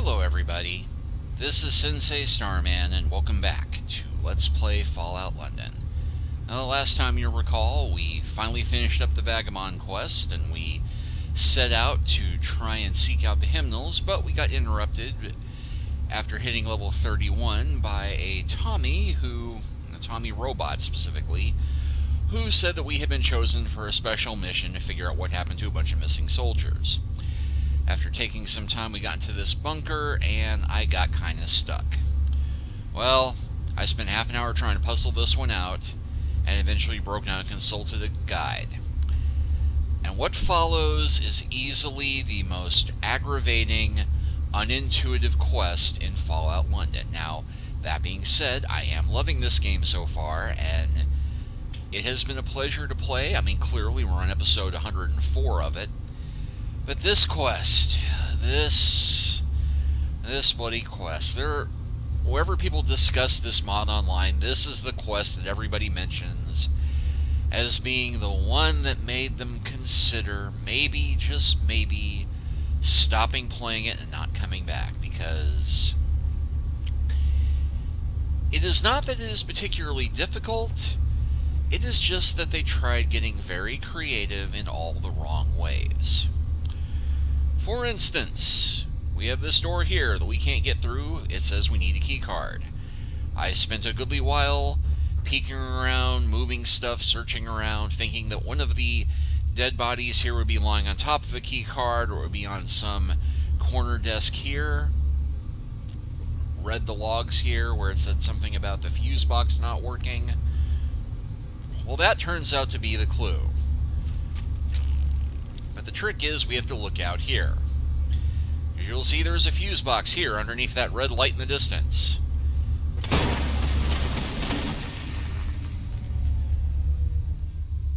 Hello everybody, this is Sensei Starman and welcome back to Let's Play Fallout London. Last time you'll recall, we finally finished up the Vagabond quest and we set out to try and seek out the hymnals, but we got interrupted after hitting level 31 by a Tommy robot specifically, who said that we had been chosen for a special mission to figure out what happened to a bunch of missing soldiers. After taking some time, we got into this bunker, and I got kind of stuck. Well, I spent half an hour trying to puzzle this one out, and eventually broke down and consulted a guide. And what follows is easily the most aggravating, unintuitive quest in Fallout London. Now, that being said, I am loving this game so far, and it has been a pleasure to play. I mean, clearly we're on episode 104 of it. But this quest, this bloody quest, wherever people discuss this mod online, this is the quest that everybody mentions as being the one that made them consider maybe, just maybe, stopping playing it and not coming back, because it is not that it is particularly difficult, it is just that they tried getting very creative in all the wrong ways. For instance, we have this door here that we can't get through. It says we need a key card. I spent a goodly while peeking around, moving stuff, searching around, thinking that one of the dead bodies here would be lying on top of a key card, or it would be on some corner desk here. Read the logs here where it said something about the fuse box not working. Well, that turns out to be the clue. But the trick is we have to look out here. You'll see there's a fuse box here underneath that red light in the distance.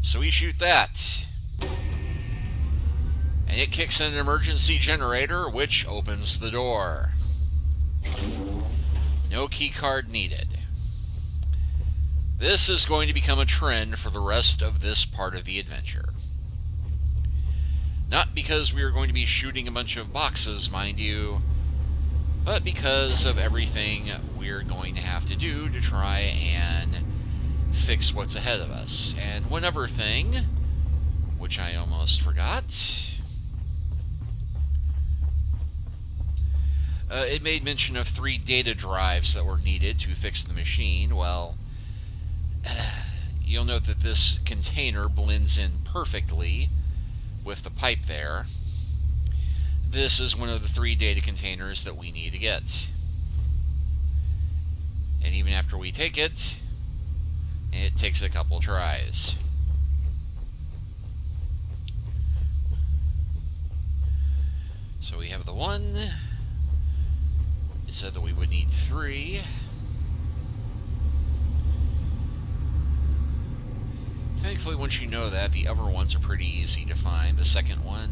So we shoot that. And it kicks in an emergency generator, which opens the door. No key card needed. This is going to become a trend for the rest of this part of the adventure. Not because we are going to be shooting a bunch of boxes, mind you, but because of everything we're going to have to do to try and fix what's ahead of us. And one other thing, which I almost forgot, it made mention of 3 data drives that were needed to fix the machine. Well, you'll note that this container blends in perfectly with the pipe there. This is one of the 3 data containers that we need to get. And even after we take it, it takes a couple tries. So we have the 1. It said that we would need 3. Thankfully, once you know that, the other ones are pretty easy to find. The second one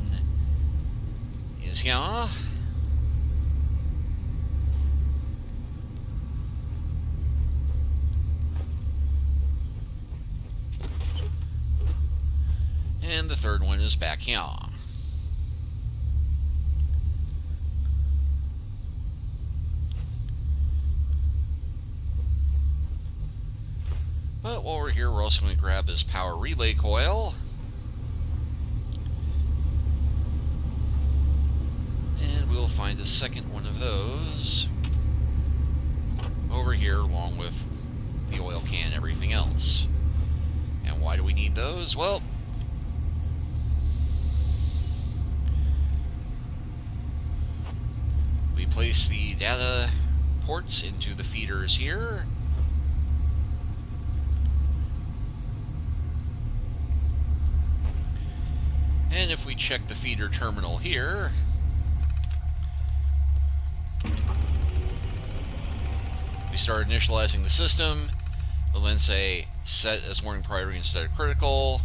is here. And the third one is back here. But while we're here, we're also going to grab this power relay coil. And we'll find a second one of those over here, along with the oil can and everything else. And why do we need those? Well, we place the data ports into the feeders here. And if we check the feeder terminal here, we start initializing the system. We'll then say set as warning priority instead of critical.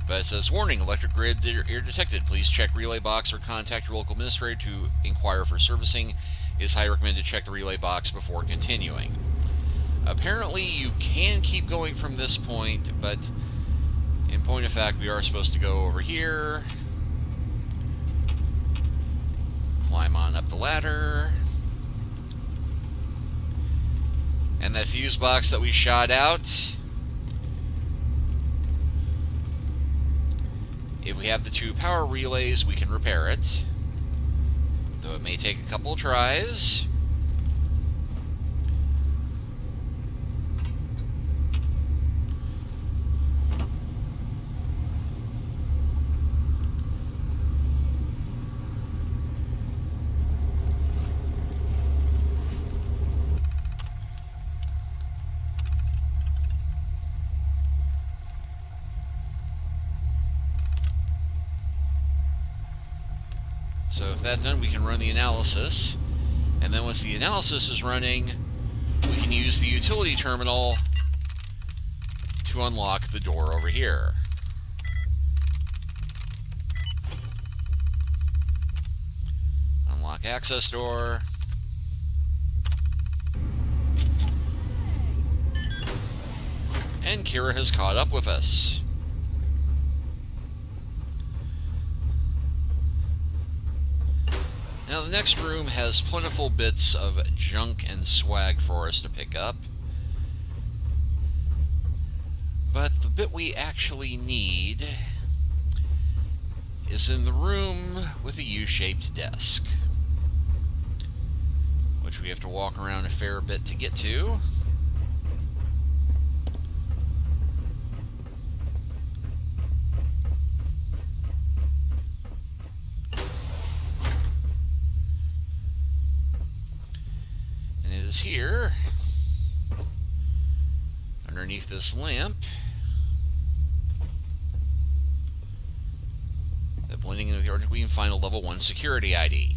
But it says, warning, electric grid error detected. Please check relay box or contact your local administrator to inquire for servicing. It is highly recommended to check the relay box before continuing. Apparently you can keep going from this point, but in point of fact, we are supposed to go over here ladder. And that fuse box that we shot out, if we have the 2 power relays, we can repair it. Though it may take a couple tries. So if that's done, we can run the analysis. And then once the analysis is running, we can use the utility terminal to unlock the door over here. Unlock access door. And Kira has caught up with us. Now the next room has plentiful bits of junk and swag for us to pick up. But the bit we actually need is in the room with a U-shaped desk, which we have to walk around a fair bit to get to. Is here underneath this lamp. That blending into the artwork, we can find a level 1 security ID.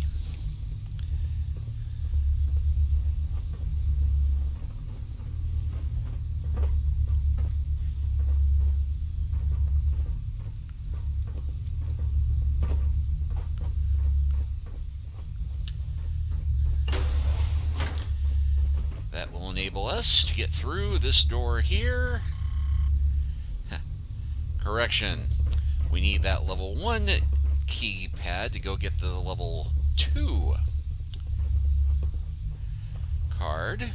Enable us to get through this door here. Correction. We need that level 1 keypad to go get the level 2 card.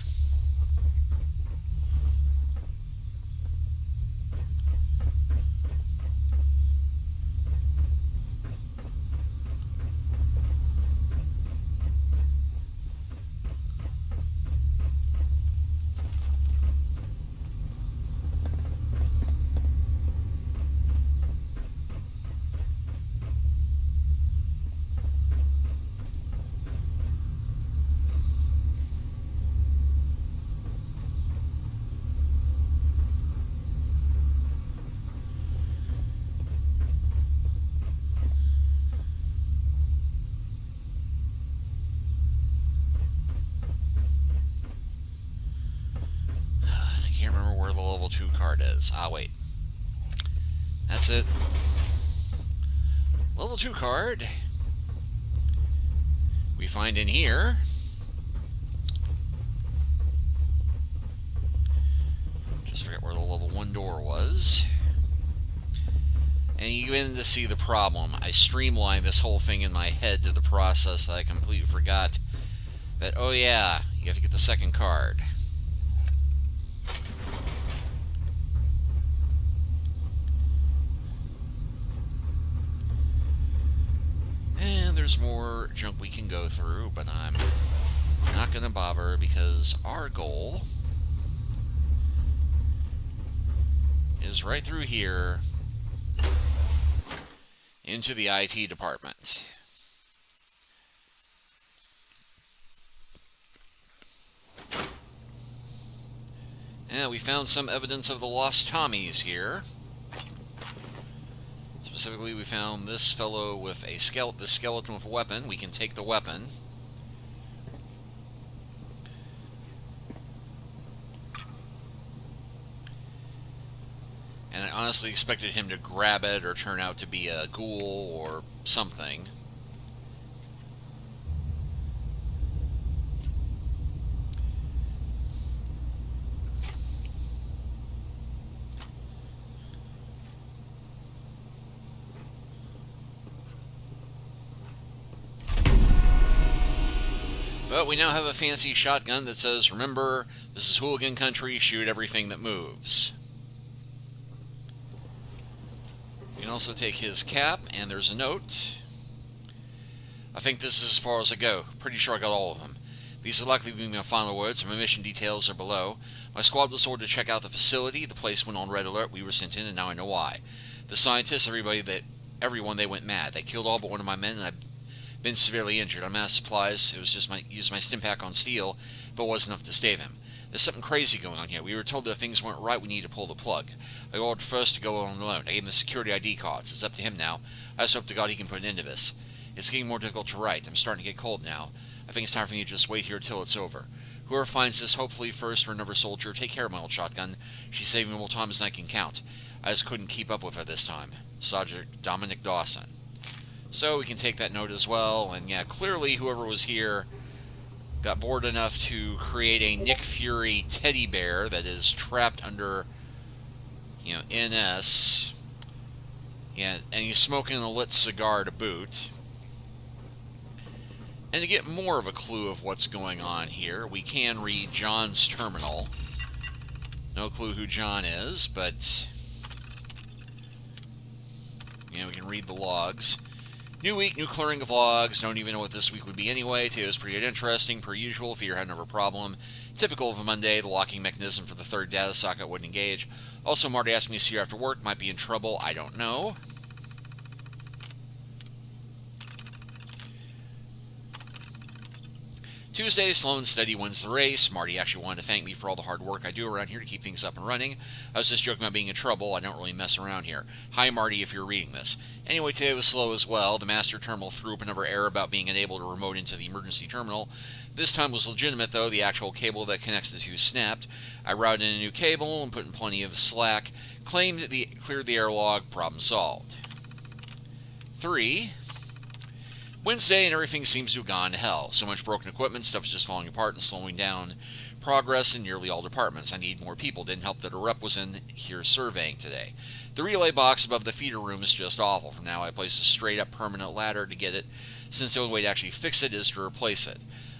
Level 2 card is. Ah, wait. That's it. Level 2 card we find in here. Just forget where the level 1 door was. And you begin to see the problem. I streamlined this whole thing in my head to the process that I completely forgot that, oh yeah, you have to get the second card. There's more junk we can go through, but I'm not going to bother because our goal is right through here into the IT department. And we found some evidence of the Lost Tommies here. Specifically, we found this fellow with a skeleton with a weapon. We can take the weapon. And I honestly expected him to grab it or turn out to be a ghoul or something. But we now have a fancy shotgun that says, remember, this is hooligan country, shoot everything that moves. You can also take his cap, and there's a note. I think this is as far as I go. Pretty sure I got all of them. These are likely to be my final words, and my mission details are below. My squad was ordered to check out the facility. The place went on red alert. We were sent in, and now I know why. The scientists, everyone, they went mad. They killed all but one of my men, and I've been severely injured. I'm out of supplies. It was just used my stim pack on steel, but it wasn't enough to save him. There's something crazy going on here. We were told that if things weren't right, we needed to pull the plug. I ordered first to go on alone. I gave him the security ID cards. It's up to him now. I just hope to God he can put an end to this. It's getting more difficult to write. I'm starting to get cold now. I think it's time for me to just wait here till it's over. Whoever finds this, hopefully first for another soldier, take care of my old shotgun. She's saving me more time as I can count. I just couldn't keep up with her this time. Sergeant Dominic Dawson. So we can take that note as well, and yeah, clearly whoever was here got bored enough to create a Nick Fury teddy bear that is trapped under, NS. Yeah, and he's smoking a lit cigar to boot. And to get more of a clue of what's going on here, we can read John's terminal. No clue who John is, but we can read the logs. New week, new clearing of logs. Don't even know what this week would be anyway. Today was pretty interesting, per usual. Fear had another problem. Typical of a Monday, the locking mechanism for the third data socket wouldn't engage. Also, Marty asked me to see her after work. Might be in trouble. I don't know. Tuesday, slow and steady wins the race. Marty actually wanted to thank me for all the hard work I do around here to keep things up and running. I was just joking about being in trouble. I don't really mess around here. Hi, Marty, if you're reading this. Anyway, today was slow as well. The master terminal threw up another error about being unable to remote into the emergency terminal. This time was legitimate, though. The actual cable that connects the two snapped. I routed in a new cable and put in plenty of slack. Cleared the error log. Problem solved. 3. Wednesday, and everything seems to have gone to hell. So much broken equipment, stuff is just falling apart and slowing down progress in nearly all departments. I need more people. Didn't help that a rep was in here surveying today. The relay box above the feeder room is just awful. From now, I place a straight-up permanent ladder to get it, since the only way to actually fix it is to replace it.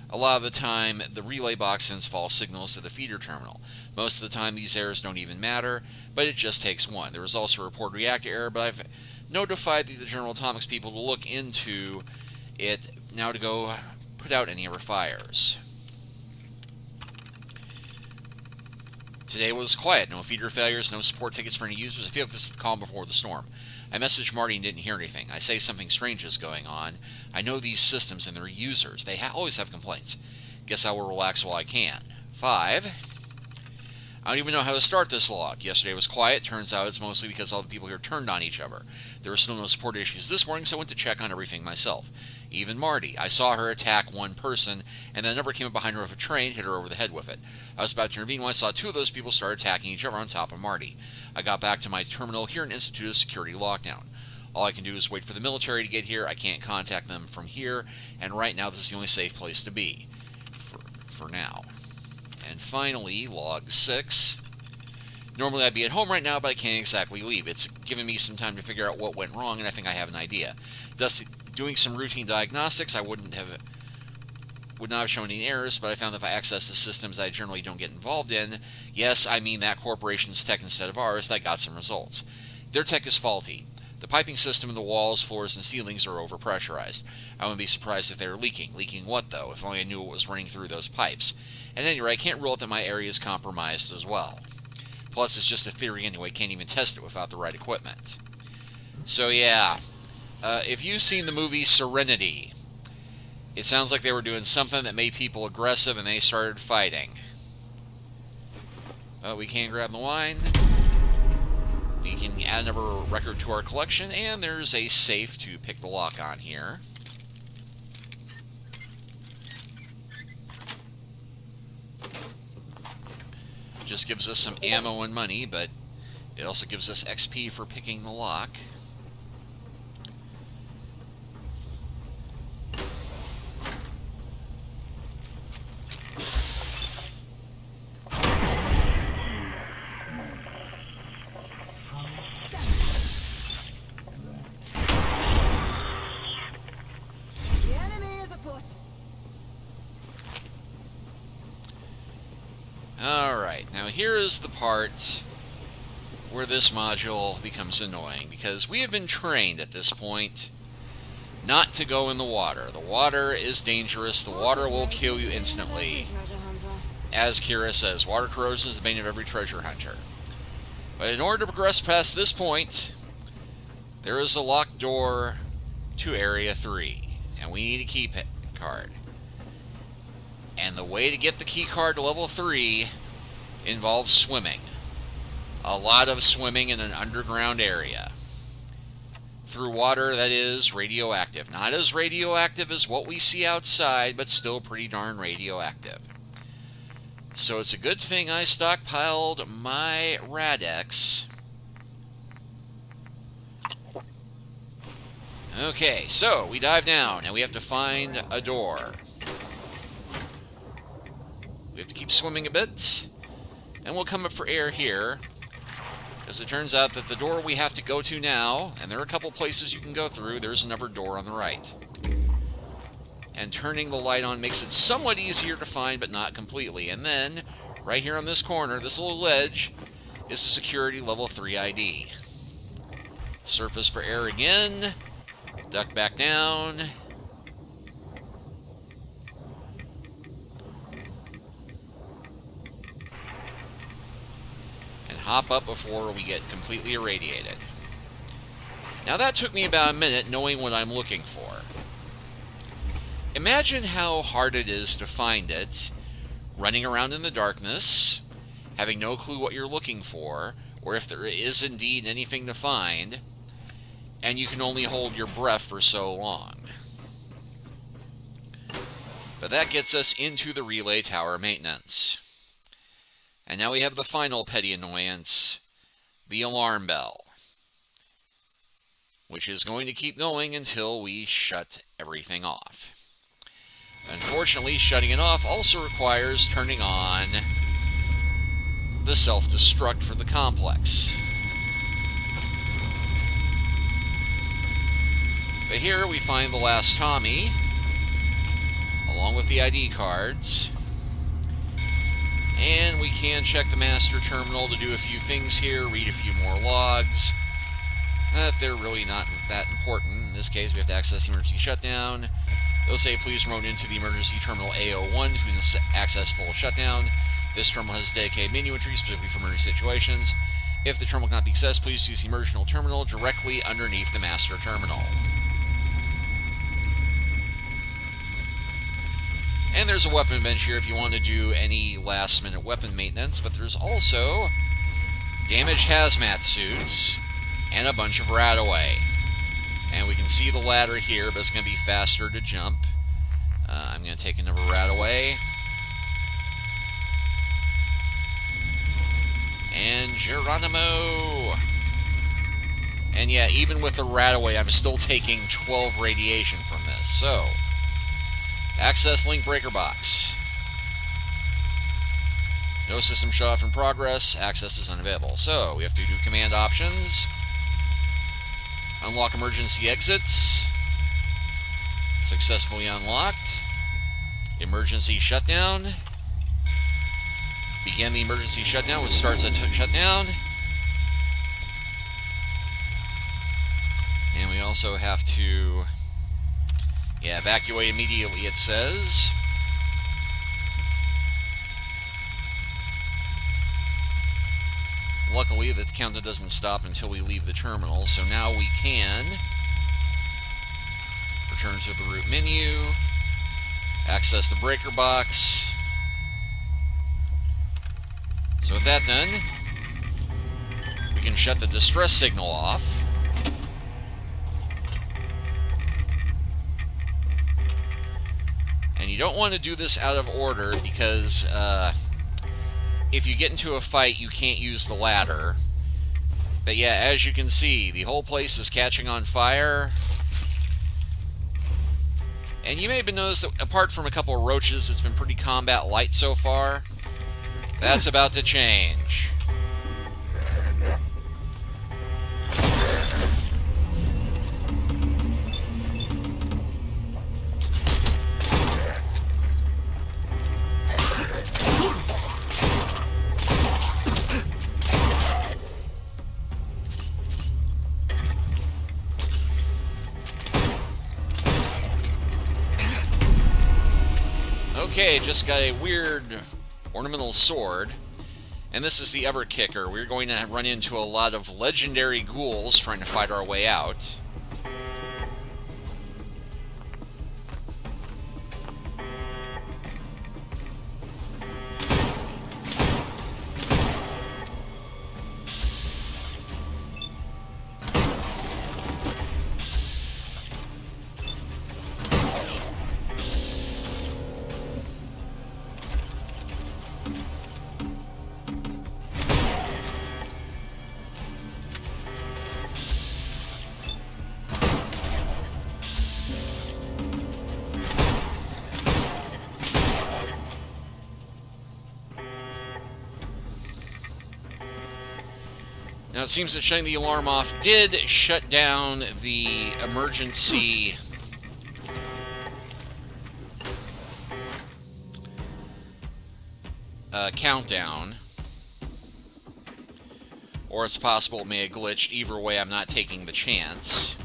A lot of the time, the relay box sends false signals to the feeder terminal. Most of the time, these errors don't even matter, but it just takes one. There was also a reported reactor error, but I've notified the General Atomics people to look into it now to go put out any other fires. Today was quiet. No feeder failures, no support tickets for any users. I feel like this is the calm before the storm. I messaged Marty and didn't hear anything. I say something strange is going on. I know these systems and their users. They always have complaints. Guess I will relax while I can. 5. I don't even know how to start this log. Yesterday was quiet. Turns out it's mostly because all the people here turned on each other. There were still no support issues this morning, so I went to check on everything myself. Even Marty. I saw her attack one person, and then never came up behind her with a train, hit her over the head with it. I was about to intervene when I saw 2 of those people start attacking each other on top of Marty. I got back to my terminal here and instituted a security lockdown. All I can do is wait for the military to get here. I can't contact them from here, and right now this is the only safe place to be. For now. And finally, log 6. Normally I'd be at home right now, but I can't exactly leave. It's given me some time to figure out what went wrong, and I think I have an idea. Thus, doing some routine diagnostics, I would not have shown any errors, but I found that if I access the systems that I generally don't get involved in, yes, I mean that corporation's tech instead of ours, that got some results. Their tech is faulty. The piping system in the walls, floors, and ceilings are overpressurized. I wouldn't be surprised if they are leaking. Leaking what, though? If only I knew what was running through those pipes. At any rate, I can't rule out that my area is compromised as well. Plus, it's just a theory anyway, can't even test it without the right equipment. So yeah, if you've seen the movie Serenity, it sounds like they were doing something that made people aggressive and they started fighting. We can grab the wine. We can add another record to our collection, and there's a safe to pick the lock on here. Just gives us some ammo and money, but it also gives us XP for picking the lock. Alright, now here is the part where this module becomes annoying, because we have been trained at this point not to go in the water. The water is dangerous. The water will kill you instantly. As Kira says, water corrosion is the bane of every treasure hunter. But in order to progress past this point, there is a locked door to Area 3, and we need a key card. And the way to get the key card to level 3 involves swimming. A lot of swimming in an underground area. Through water that is radioactive. Not as radioactive as what we see outside, but still pretty darn radioactive. So it's a good thing I stockpiled my Radex. Okay, so we dive down and we have to find a door. We have to keep swimming a bit, and we'll come up for air here, because it turns out that the door we have to go to now, and there are a couple places you can go through, there's another door on the right. And turning the light on makes it somewhat easier to find, but not completely. And then, right here on this corner, this little ledge, is a security level 3 ID. Surface for air again, duck back down, and hop up before we get completely irradiated. Now that took me about a minute knowing what I'm looking for. Imagine how hard it is to find it, running around in the darkness, having no clue what you're looking for, or if there is indeed anything to find, and you can only hold your breath for so long. But that gets us into the relay tower maintenance. And now we have the final petty annoyance, the alarm bell, which is going to keep going until we shut everything off. Unfortunately, shutting it off also requires turning on the self-destruct for the complex. But here we find the Last Tommy, along with the ID cards. And we can check the master terminal to do a few things here, read a few more logs. They're really not that important. In this case, we have to access the emergency shutdown. They'll say, please remote into the emergency terminal A01 to access full shutdown. This terminal has a dedicated menu entry specifically for emergency situations. If the terminal cannot be accessed, please use the emergency terminal directly underneath the master terminal. And there's a weapon bench here if you want to do any last-minute weapon maintenance, but there's also damaged hazmat suits and a bunch of rat-away. And we can see the ladder here, but it's going to be faster to jump. I'm going to take another rat-away. And Geronimo! And yeah, even with the rat-away, I'm still taking 12 radiation from this, so... Access link breaker box. No system shut off in progress. Access is unavailable. So, we have to do command options. Unlock emergency exits. Successfully unlocked. Emergency shutdown. Begin the emergency shutdown, which starts at shutdown. And we also have to... Yeah, evacuate immediately, it says. Luckily, the countdown doesn't stop until we leave the terminal, so now we can return to the root menu, access the breaker box. So with that done, we can shut the distress signal off. And you don't want to do this out of order because if you get into a fight, you can't use the ladder. But yeah, as you can see, the whole place is catching on fire. And you may have noticed that apart from a couple of roaches, it's been pretty combat light so far. That's about to change. Okay, just got a weird ornamental sword. And this is the Ever Kicker. We're going to run into a lot of legendary ghouls trying to fight our way out. Now, it seems that shutting the alarm off did shut down the emergency countdown. Or it's possible it may have glitched. Either way, I'm not taking the chance.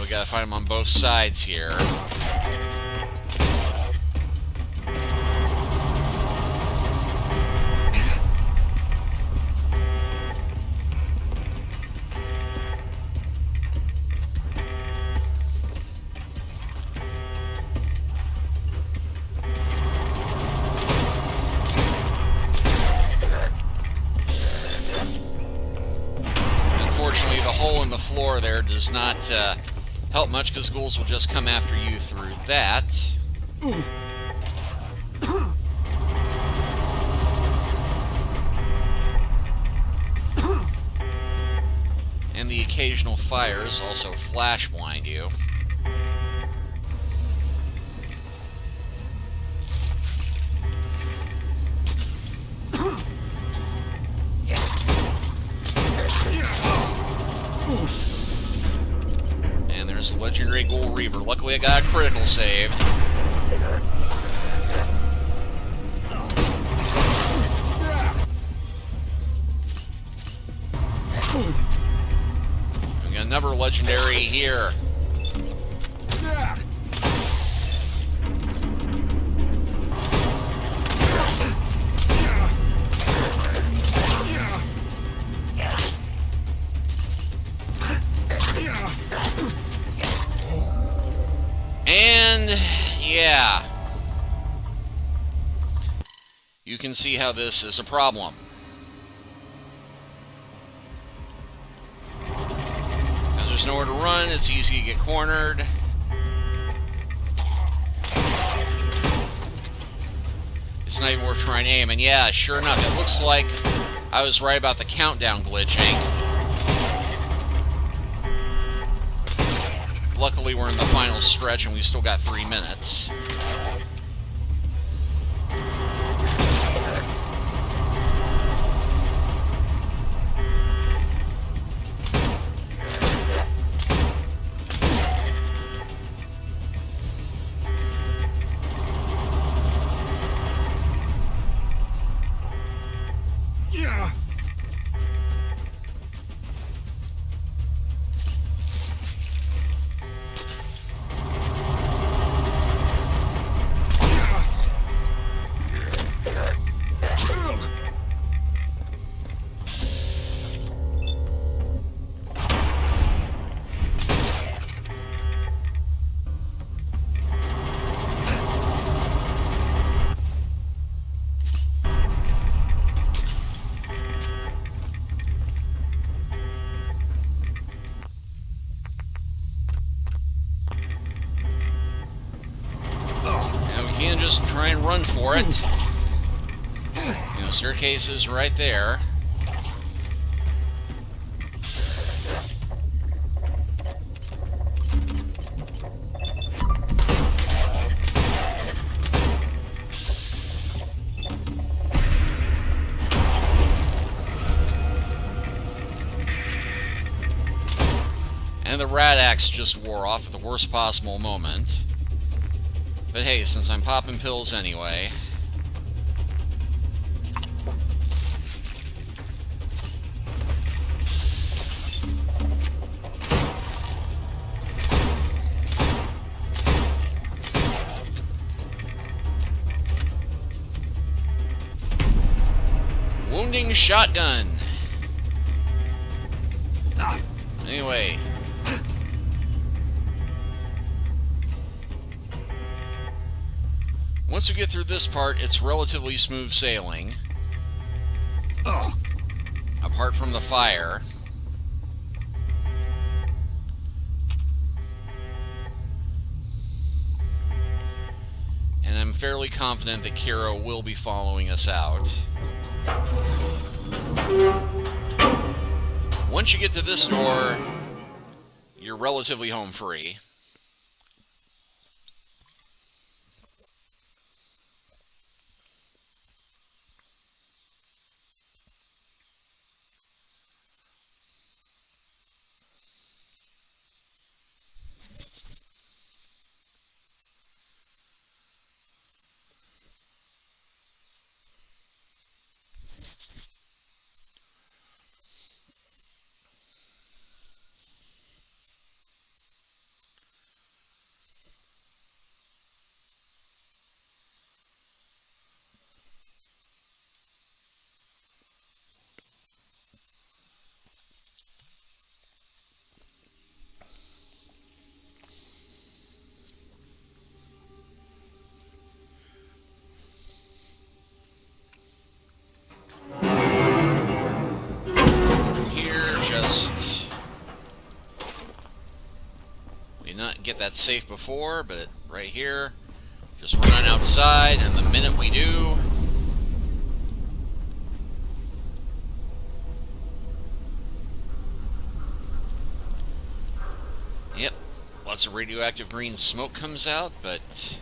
Gotta fight them on both sides here. Unfortunately, the hole in the floor there does not help much, because ghouls will just come after you through that. And the occasional fires also flash blind you. The legendary Ghoul Reaver. Luckily I got a critical save. We got another legendary here. And, yeah, you can see how this is a problem. Because there's nowhere to run, it's easy to get cornered. It's not even worth trying to aim. And yeah, sure enough, it looks like I was right about the countdown glitching. Luckily, we're in the final stretch, and we still got 3 minutes. Can't just try and run for it. You know, staircase is right there. And the rat axe just wore off at the worst possible moment. But hey, since I'm popping pills anyway... Wounding shotgun. Anyway. Once we get through this part, it's relatively smooth sailing. Apart from the fire. And I'm fairly confident that Kira will be following us out. Once you get to this door, you're relatively home free. Get that safe before, but right here, just run outside, and the minute we do, yep, lots of radioactive green smoke comes out, but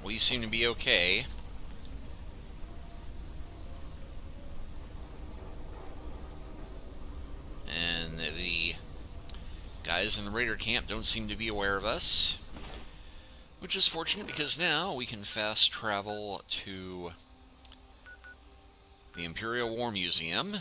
we seem to be okay. The guys in the raider camp don't seem to be aware of us, which is fortunate because now we can fast travel to the Imperial War Museum.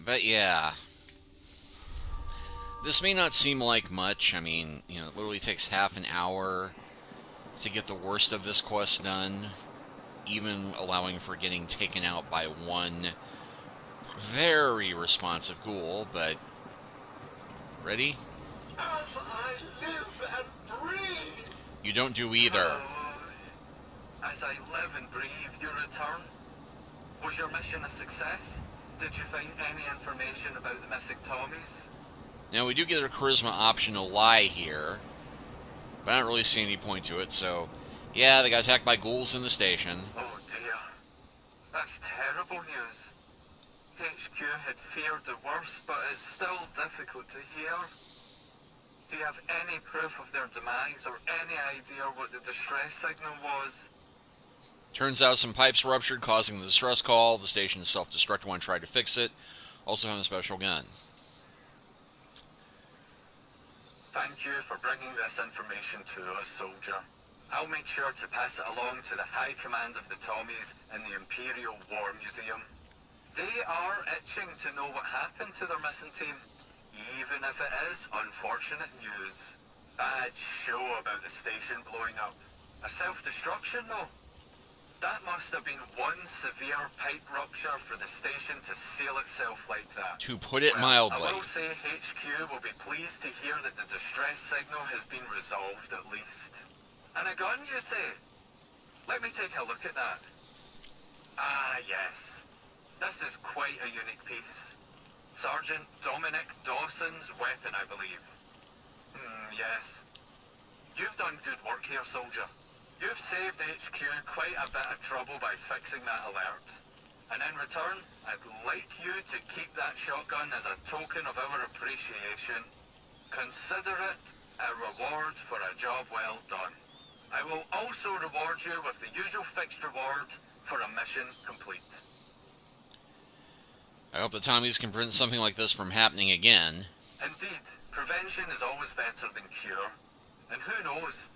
But yeah, this may not seem like much. I mean, you know, it literally takes half an hour to get the worst of this quest done, even allowing for getting taken out by one very responsive ghoul, but... Ready? As I live and breathe. You don't do either. As I live and breathe, you return. Was your mission a success? Did you find any information about the missing Tommies? Now, we do get a charisma option to lie here, but I don't really see any point to it, so... Yeah, they got attacked by ghouls in the station. Oh dear. That's terrible news. HQ had feared the worst, but it's still difficult to hear. Do you have any proof of their demise, or any idea what the distress signal was? Turns out some pipes ruptured, causing the distress call. The station self-destructed one tried to fix it. Also found a special gun. Thank you for bringing this information to us, soldier. I'll make sure to pass it along to the High Command of the Tommies in the Imperial War Museum. They are itching to know what happened to their missing team, even if it is unfortunate news. Bad show about the station blowing up. A self-destruction, though. That must have been one severe pipe rupture for the station to seal itself like that. To put it mildly. I will say HQ will be pleased to hear that the distress signal has been resolved at least. And a gun, you say? Let me take a look at that. Ah, yes. This is quite a unique piece. Sergeant Dominic Dawson's weapon, I believe. Yes. You've done good work here, soldier. You've saved HQ quite a bit of trouble by fixing that alert. And in return, I'd like you to keep that shotgun as a token of our appreciation. Consider it a reward for a job well done. I will also reward you with the usual fixed reward for a mission complete. I hope the Tommies can prevent something like this from happening again. Indeed, prevention is always better than cure. And who knows,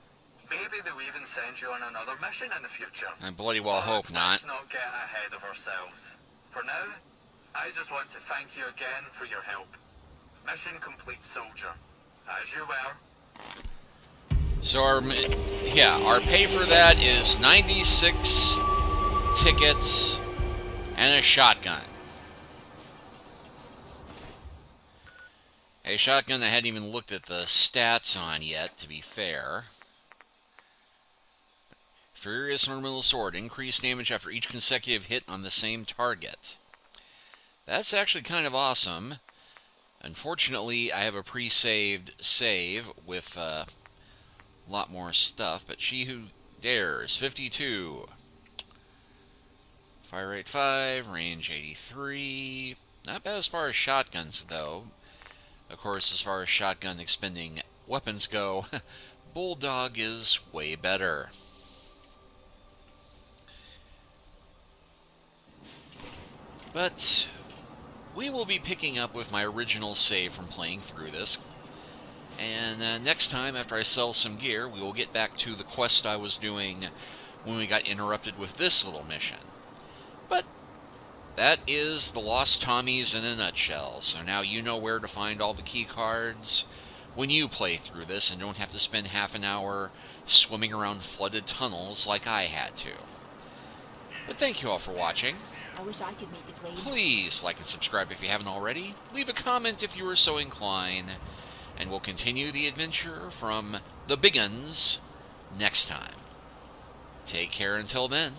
maybe they'll even send you on another mission in the future. I bloody well hope not. Let's not get ahead of ourselves. For now, I just want to thank you again for your help. Mission complete, soldier. As you were. So our pay for that is 96 tickets and a shotgun. A shotgun I hadn't even looked at the stats on yet, to be fair. Furious Ornamental Sword. Increased damage after each consecutive hit on the same target. That's actually kind of awesome. Unfortunately, I have a pre-saved save with a lot more stuff, but She Who Dares, 52. Fire rate 5, range 83. Not bad as far as shotguns, though. Of course, as far as shotgun expending weapons go, Bulldog is way better. But we will be picking up with my original save from playing through this. And next time, after I sell some gear, we will get back to the quest I was doing when we got interrupted with this little mission. But that is the Lost Tommies in a nutshell. So now you know where to find all the key cards when you play through this and don't have to spend half an hour swimming around flooded tunnels like I had to. But thank you all for watching. I wish I could make the grade. Please like and subscribe if you haven't already. Leave a comment if you are so inclined. And we'll continue the adventure from the big uns next time. Take care until then.